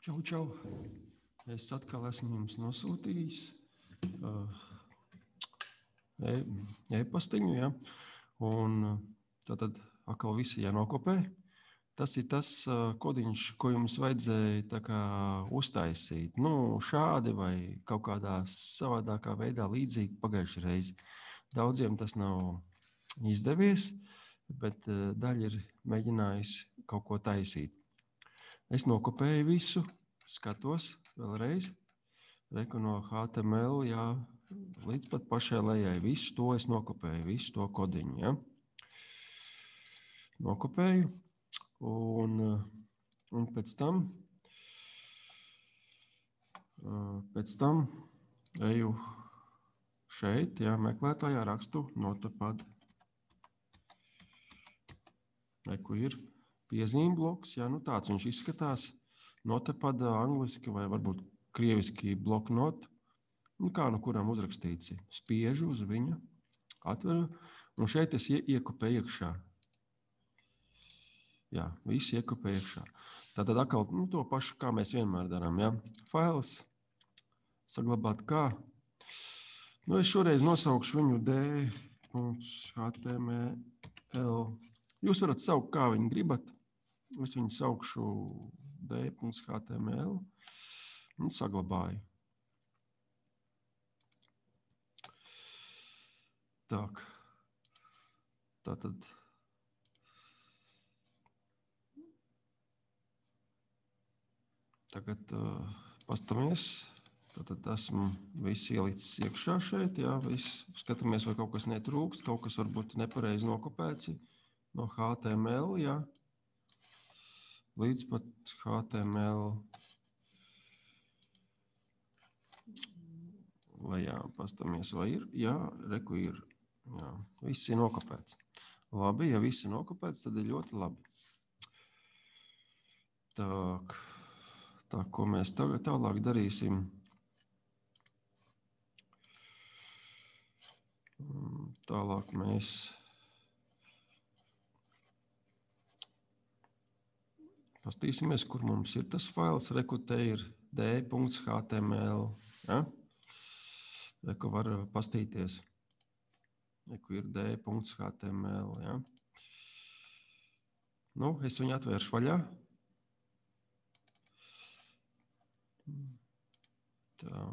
Čau. Es atkal esmu jums nosūtījis e-pastiņu, ja? Un tātad atkal visi jānokopē. Tas ir tas kodiņš, ko jums vajadzēja tā kā uztaisīt. Šādi vai kaut kādā savādākā veidā līdzīgi pagājušajā reizi. Daudziem tas nav izdevies, bet daļa ir mēģinājusi kaut ko taisīt. Es nokopēju visu, skatos vēlreiz, reku no HTML, jā, līdz pat pašai lejai. Visu to es nokopēju, visu to kodiņu, ja. Nokopēju, un pēc tam eju šeit, jā, meklētājā rakstu Notepad. Reku ir piezīme bloks, jā, tāds viņš izskatās. Notepad angliski vai varbūt krieviski bloknot. Kā no kurām uzrakstīts. Spiežu uz viņa, atveru, un šeit es iekopēju iekšā. Jā, visi iekopēju iekšā. Tātad atkal to pašu, kā mēs vienmēr darām, jā. Fails, saglabāt kā. Es šoreiz nosaukšu viņu d.html. Jūs varat saukt, kā viņi gribat. Es viņu saukšu d.html un saglabāju. Tātad tagad pastamies. Tātad esmu viss ielicis iekšā šeit, jā, viss. Skatāmies, vai kaut kas netrūkst, kaut kas varbūt nepareizi nokopēts no HTML, jā. Līdz pat HTML lejā pastamies, vai ir? Jā, reku ir. Jā, viss ir nokopēts. Labi, ja viss ir nokopēts, tad ir ļoti labi. Tā, ko mēs tagad tālāk darīsim. Tālāk mēs pastīsimies, kur mums ir tas fails. Reku te ir d.html. Ja? Reku var pastīties. Reku ir d.html. Ja? Es viņu atvēršu vaļā. Tā.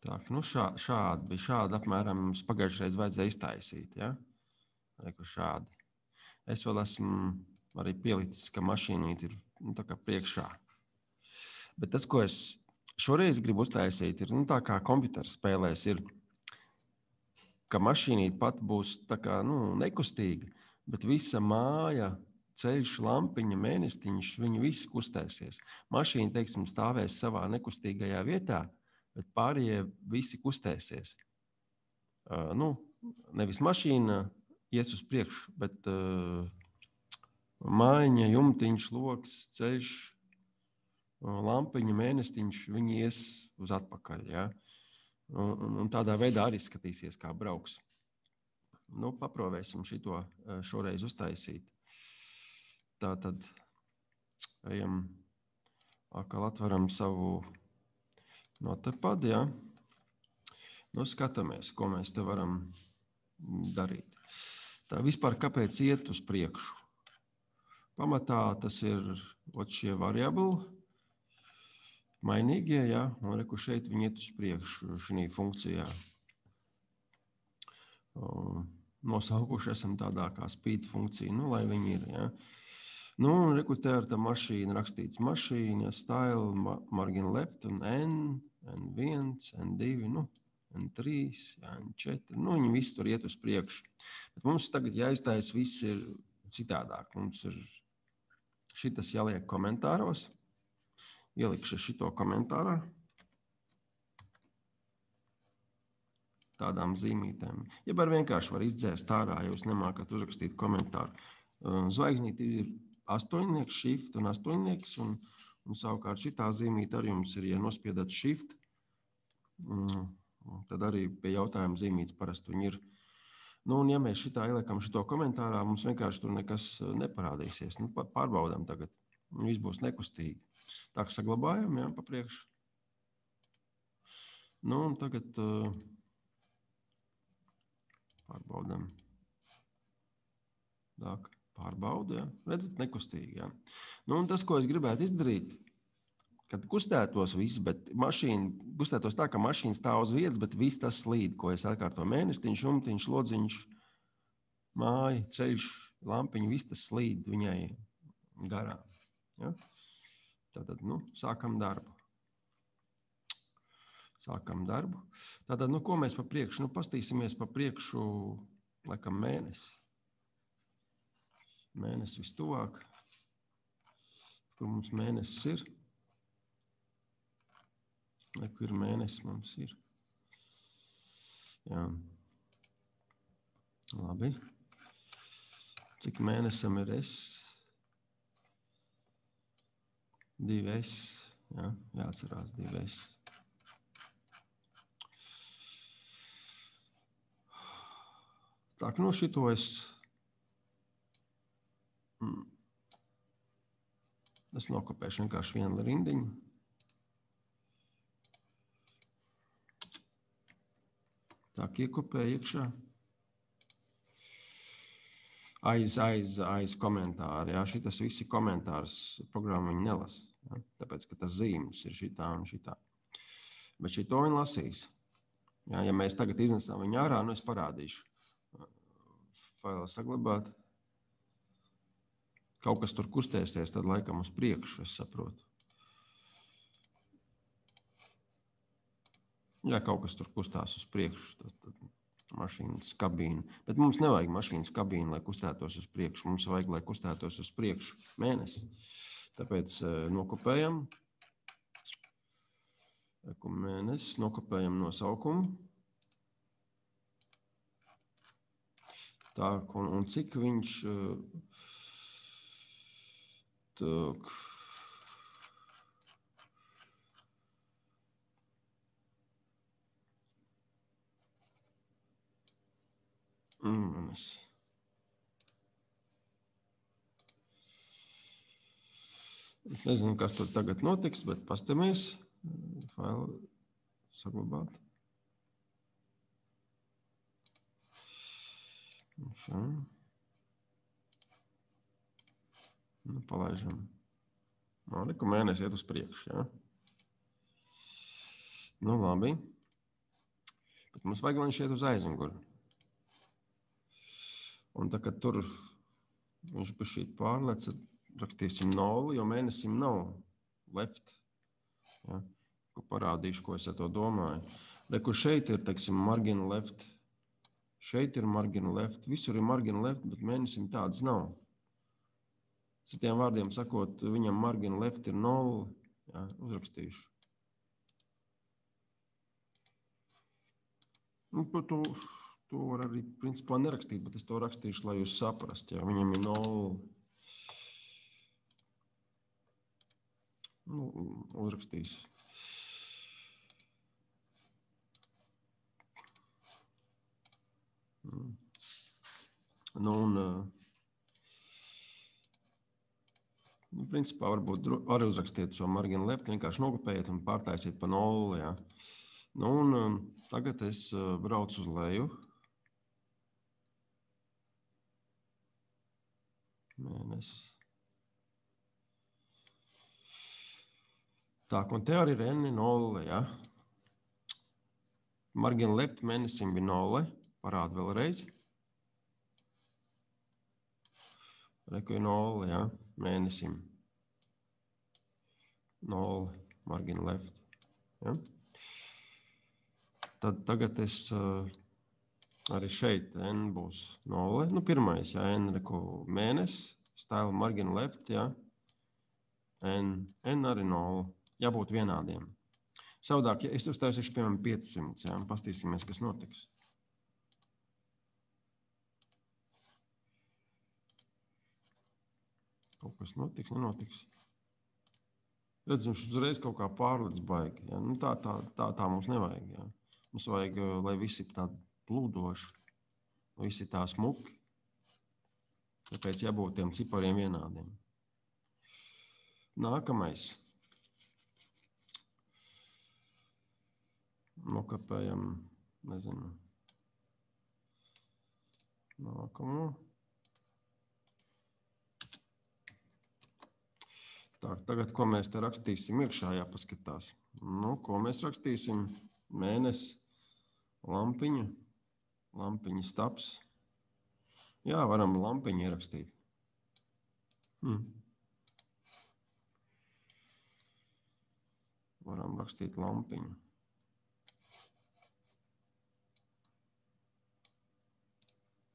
Šādi bija. Šādi apmēram mums pagājušreiz vajadzēja iztaisīt. Ja? Reku šādi. Es vēl esmu arī pielicis, ka mašīnīt ir tā kā priekšā. Bet tas, ko es šoreiz gribu uztaisīt, ir tā kā kompjuters spēlēs ir, ka mašīnīt pat būs tā kā nekustīga, bet visa māja, ceļš, lampiņa, mēnestiņš, viņi visi kustēsies. Mašīna, teiksim, stāvēs savā nekustīgajā vietā, bet pārējie visi kustēsies. Nevis mašīna ies uz priekšu, bet mājiņa, jumtiņš, loks, ceļš, lampiņa, mēnestiņš, viņi ies uz atpakaļ. Ja? Un tādā veidā arī skatīsies, kā brauks. Paprovēsim šito šoreiz uztaisīt. Tātad ejam, atkal atveram savu Notepad, ja? Skatāmies, ko mēs te varam darīt. Tā vispār kāpēc iet uz priekšu? Pamatā tas ir šie variabli, mainīgie, ja? Un reku šeit viņi iet uz priekšu šī funkcijā. Nosaukuši esam tādā kā speed funkcija, lai viņi ir, ja? Un reku te ar tā mašīna rakstīts mašīna, style, margin left un N1, N2, N3, N4, viņi visi tur iet uz priekšu. Bet mums tagad jāiztais viss ir citādāk. Mums ir šitas jāliek komentāros. Ielikšu šito komentārā. Tādām zīmītēm. Ja var vienkārši var izdzēst ārā, ja jūs nemākat uzrakstīt komentāru. Zvaigznīti ir 8, shift un 8, un savukārt šitā zīmīte arī jums ir, ja nospiedat shift, tad arī pie jautājuma zīmītes parasti viņi ir. Nu, un ja mēs šitā ieliekam šito komentārā, mums vienkārši tur nekas neparādīsies. Nu, pārbaudām tagad. Viss būs nekustīgi. Tā kā saglabājam, jā, pa priekšu. Nu, un tagad pārbaudām. Tā, pārbauda, jā. Redzat, nekustīgi, jā. Nu, un tas, ko es gribētu izdarīt, kad kustētos viss, bet mašīna kustētos tā, ka mašīna stāv uz vietas, bet viss tas slīd, ko es atkārto mēnestiņš, umtiņš, lodziņš, māja, ceļš, lampiņa, viss tas slīd viņai garām. Ja? Tātad, nu, sākam darbu. Tātad, nu, ko mēs pa priekšu? Nu, pastīsimies pa priekšu, laikam, mēnesi. Mēnesis vistuvāk. Kur mums mēnesis ir? Kur ir mēnesis mums ir? Jā. Labi. Cik mēnesam ir S? 2S. Jā, jāatcerās 2S. Tā, nu šito es nokopēšu vienkārši vienu rindiņu. Tā, iekopēju iekšā. Aiz komentāri. Jā, šitas visi komentārs programma viņi nelasa. Jā, tāpēc, ka tas zīmes ir šitā un šitā. Bet šito viņi lasīs. Jā, ja mēs tagad iznesām viņu ārā, nu es parādīšu. Failā saglabāt. Kaut kas tur kustēsies, tad laikam uz priekšu, es saprotu. Jā, kaut kas tur kustās uz priekšu, tad mašīnas kabīna. Bet mums nevajag mašīnas kabīna, lai kustētos uz priekšu. Mums vajag, lai kustētos uz priekšu mēnesi. Tāpēc nokopējam. Mēnesis, nokopējam nosaukumu. Tā, un cik viņš... Tak. Es nezinu, kas tur tagad notiks, bet pastamies. Failu saglabāt. Nu, palaižam. Liku mēnesi iet uz priekšu, jā. Nu, labi. Bet mums vajag, lai viņš iet uz aizmuguri. Un tā, kad tur viņš bišķīt pārlec, rakstīsim 0, jo mēnesim nav left. Ja? Ko parādīšu, ko es ar to domāju. Reku šeit ir, teiksim, margin left. Šeit ir margin left. Visur ir margin left, bet mēnesim tādas nav. Citiem vārdiem sakot, viņam margin left ir 0. Ja? Uzrakstīšu. Nu, par to var arī principā nerakstīt, bet es to rakstīšu, lai jūs saprast. Ja? Viņam ir 0. Nu, uzrakstīšu. Nu, un principā varbūt arī uzrakstiet šo margin left, vienkārši nokopējiet un pārtaisiet pa 0. Ja? Nu, un tagad es braucu uz leju. Mēnesis. Tā, un te arī ir N 0, ja? Margin left mēnesim bija 0. Parādu vēlreiz. Reku ir 0, ja? Mēnesim. 0, margin left. Ja? Tad tagad es arī šeit N būs 0. Nu, pirmais, ja? N reku mēnesis, style margin left, ja? N arī 0. Jābūt vienādiem. Savādāk, ja es uztaisīšu, piemēram, 500, ja? Pastīsimies, kas notiks. Kaut kas notiks, nenotiks. Redz, viņš uzreiz kaut kā pārlec baigi. Ja? Nu, tā mums nevajag. Ja? Mums vajag, lai visi tādi plūdoši, Visi tā smuki. Tāpēc jābūt tiem cipariem vienādiem. Nākamais. Nokapējam, nezinu. Nākamo. Tā, tagad, ko mēs te rakstīsim iekšā, jāpaskatās. Nu, ko mēs rakstīsim? Mēnesi, lampiņa, lampiņa staps. Jā, varam lampiņu ierakstīt. Varam rakstīt lampiņu.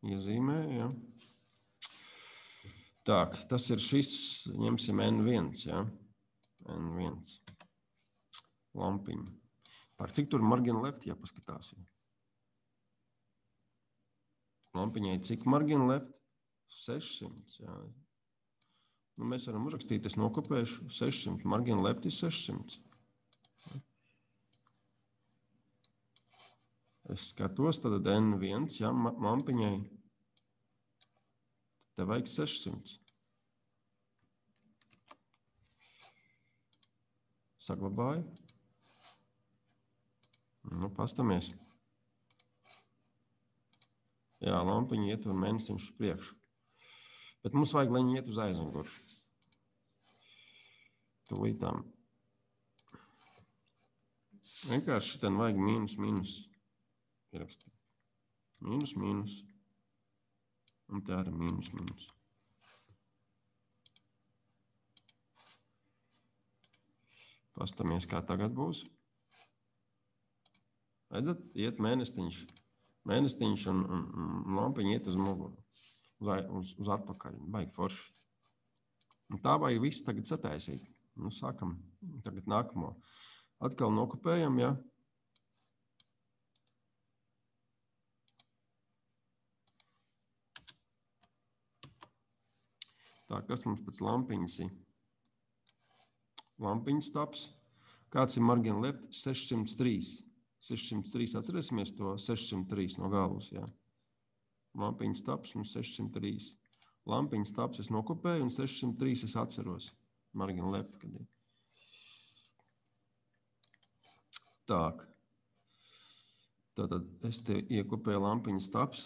Iezīmē, jā. Tak, tas ir šis, ņemsim N1, jā. N1. Lampiņu. Tak, cik tur margin left jāpaskatās? Lampiņai cik margin left? 600, jā. Nu, mēs varam uzrakstīt, es nokopēšu 600. Margin left ir 600. Es skatos, tad N1, jā, lampiņai. Te vajag 600. Saglabāju. Nu, pastamies. Jā, lampiņa iet un mēnesiņš uz priekšu. Bet mums vajag, lai viņi iet uz aizmuguri. Tūlītām. Vienkārši šitien vajag mīnus, mīnus. Ierakstīt. Mīnus, mīnus. Un te arī mīnus, mīnus. Pastamies, kā tagad būs. Redzat, iet mēnestiņš. Mēnestiņš un lampiņa iet uz muguru. Uz atpakaļ. Baigi forši. Un tā vajag visu tagad sataisīt. Nu, sākam tagad nākamo. Atkal nokopējam, jā. Tā, kas mums pēc lampiņas ir? Lampiņas taps. Kāds ir margin left? 603. 603, atcerēsimies to 603 no galvas, jā. Lampiņas taps un 603. Lampiņas taps es nokopēju un 603 es atceros. Margin left, kad ir. Так. Tātad es te iekopēju lampiņas taps.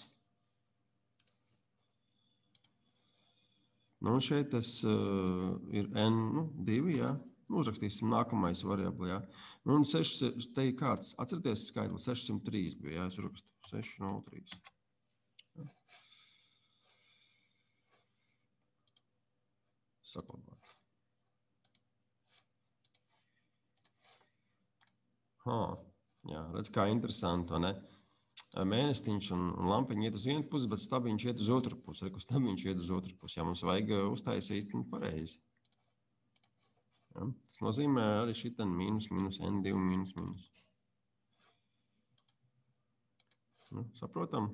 Nu, šeit tas ir N2, jā. Nu, uzrakstīsim nākamais variabli, jā. Nu, un 6, te ir kāds, atcerieties skaidli, 603 bija, jā, es rakstu 603. Saklabāt. Jā, redz, kā interesanti, vai ne? Mēnestiņš un lampiņa iet uz vienu pusi, bet stabiņš iet uz otru pusi. Reku stabiņš iet uz otru pusi. Jā, mums vajag uztaisīt pareizi. Ja, tas nozīmē arī šitien mīnus, mīnus, N2, mīnus, mīnus. Nu, saprotam?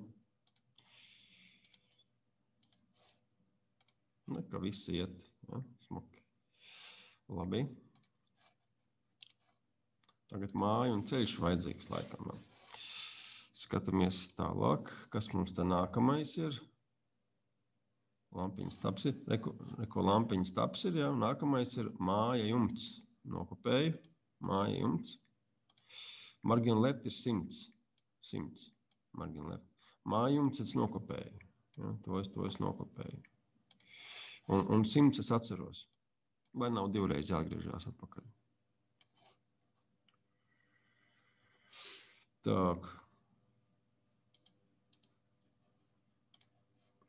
Ne, ka visi iet, ja, smuki. Labi. Tagad māja un ceļš vajadzīgs laikam. Skatāmies tālāk, kas mums te nākamais ir. Lampiņas taps ir. Reko lampiņas taps ir, jā. Nākamais ir māja jumts. Nokopēju. Māja jumts. Margin left ir 100. 100. Margin left. Māja jumts es nokopēju. Ja, to es nokopēju. Un 100 es atceros. Lai nav divreiz jāatgriežās atpakaļ. Так.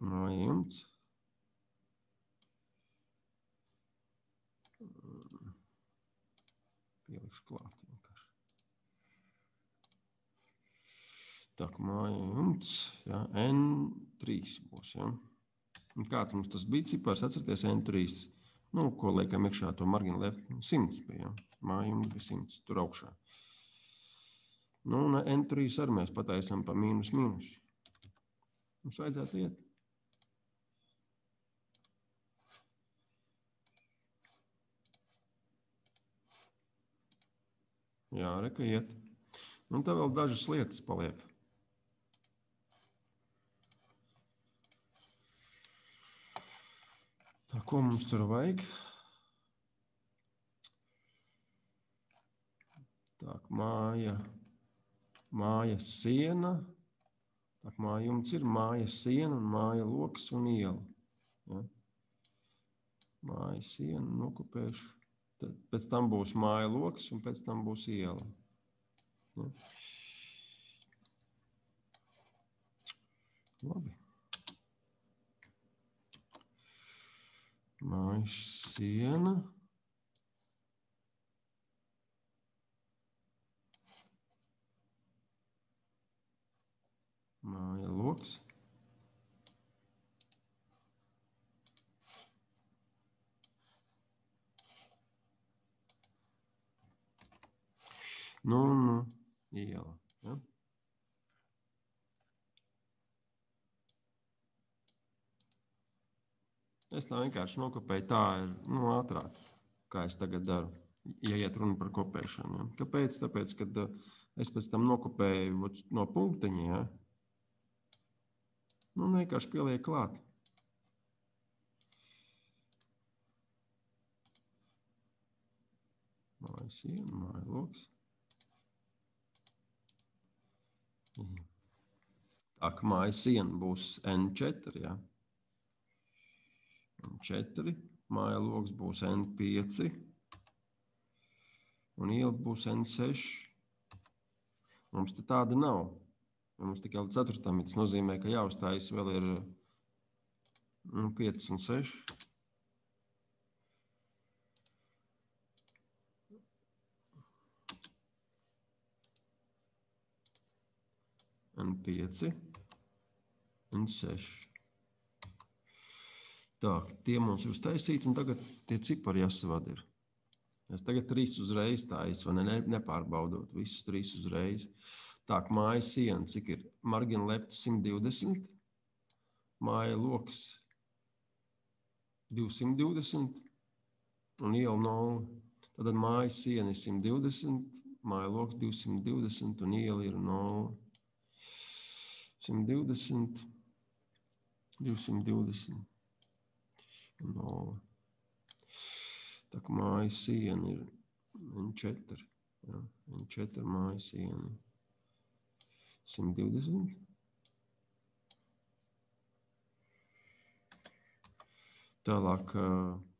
Māja jumts. Pielikšu klāt vienkārši. Tak, māja jumts. Jā, N3 būs, jā. Un kāds mums tas bija cipars, atcerieties N3. Nu, ko liekam iekšā to margin left? 100 bija, jā. Māja jumts bija 100, tur augšā. Nu, un N3 arī mēs pataisam pa mīnus, mīnus. Mums vajadzētu iet. Jā, reka iet. Un tā vēl dažas lietas paliek. ko mums tur vajag? Tā, māja siena. Tā, mājums ir māja siena un māja loks un iela. Ja? Māja siena nokopēšu. Tad pēc tam būs māja loks un pēc tam būs iela. Ja? Labi. Māja siena. Māja loks. Nu, iela. Ja? Es tā vienkārši nokopēju, tā ir ātrāk, kā es tagad daru, ja iet runa par kopēšanu. Ja? Kāpēc? Tāpēc, kad es pēc tam nokopēju no punkteņa, ja? Vienkārši pieliek klāt. Māja siena, māja loks. Tā, ka māja siena būs N4, ja? N4, māja loks būs N5 un iela būs N6. Mums te tāda nav. Mums tikai līdz 4. Tas nozīmē, ka jāuzstājas vēl ir 5 un 6. N5 un 6. Tā, tie mums ir uztaisīti, un tagad tie cipari jāsavada ir. Es tagad 3 uzreiz taisu, nepārbaudot, visus 3 uzreiz. Tā, māja siena, cik ir? Margina left 120, māja loks 220 un iela 0. Tad māja siena ir 120, māja loks 220 un iela ir 0. 120, 220. 0. Tā kā māja siena ir N4. Ja? N4 māja siena. 120. Tālāk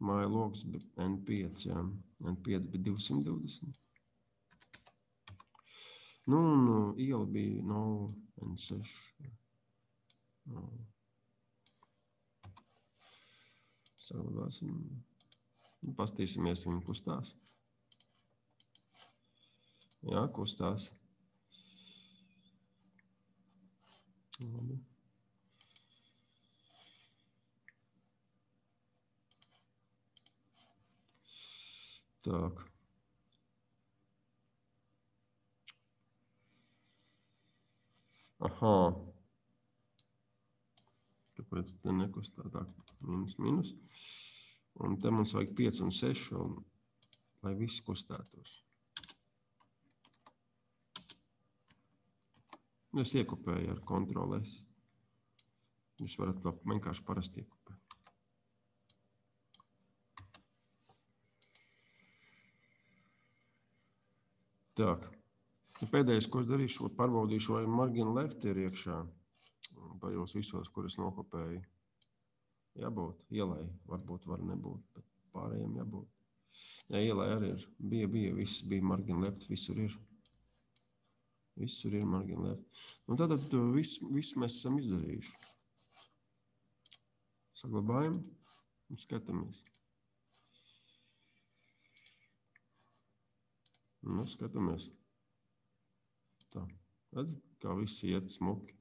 māja loks N5. Ja? N5 bija 220. Un iela bija 0, N6. No. Saglabāsim. Pastīsimies, viņi kustās. Jā, kustās. Labi. Tak. Aha. Kāpēc te nekustā tā? Minus. Un te mums vajag 5 un 6, lai viss kustētos. Es iekopēju ar kontrolēs. Jūs varat to vienkārši parasti iekopēt. Tā. Pēdējais, ko es darīšu, pārbaudīšu, vai margin left ir iekšā. Tajos visos, kur es nokopēju. Jābūt. Ielai varbūt var nebūt, bet pārējiem jābūt. Ja ielai arī ir. Viss bija margin left, visur ir. Visur ir margin left. Un tad viss mēs esam izdarījuši. Saglabājam un skatāmies. Skatāmies. Tā. Redzat, kā viss iet smuki.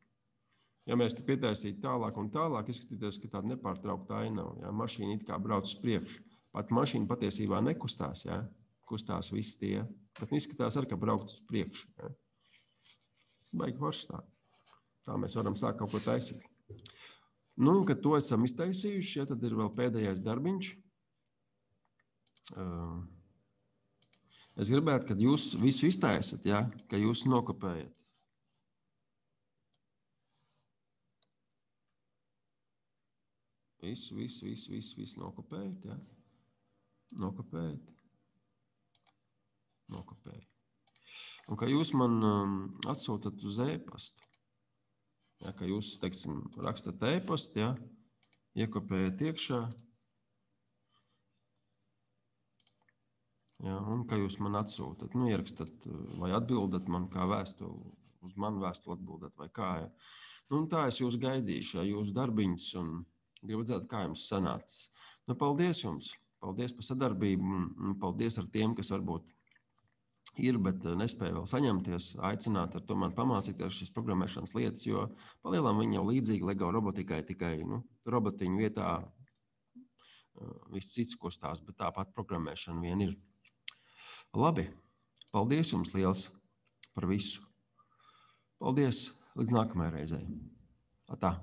Ja mēs te pietaisītu tālāk un tālāk, izskatīties, ka tāda nepārtraukta ainava. Ja? Mašīna it kā brauc uz priekšu. Pat mašīna patiesībā nekustās, ja? Kustās visi tie. Bet izskatās arī, ka braukt uz priekšu. Ja? Baigi forši tā. Tā mēs varam sākt kaut ko taisīt. Kad to esam iztaisījuši, ja, tad ir vēl pēdējais darbiņš. Es gribētu, kad jūs visu iztaisat, ja? Ka jūs nokopējat. Visu nokopējat, jā. Nokopējat. Un ka jūs man atsūtat uz e-pastu. Ja, ka jūs, teiksim, rakstat e-pastu, ja, iekopējat iekšā. Ja, un ka jūs man atsūtat, ierakstat vai atbildat man kā vēstuli, uz manu vēstuli atbildat vai kā. Ja. Un tā es jūs gaidīšu, ja, jūsu darbiņus un gribu redzēt, kā jums sanācis. Paldies jums! Paldies par sadarbību un paldies ar tiem, kas varbūt ir, bet nespēja vēl saņemties, aicināt ar to man pamācīties šīs programmēšanas lietas, jo palielām viņi jau līdzīgi LEGO robotikai, tikai robotiņu vietā viss cits kustās, bet tāpat programmēšana vien ir. Labi, paldies jums liels par visu. Paldies, līdz nākamajai reizei. Atā.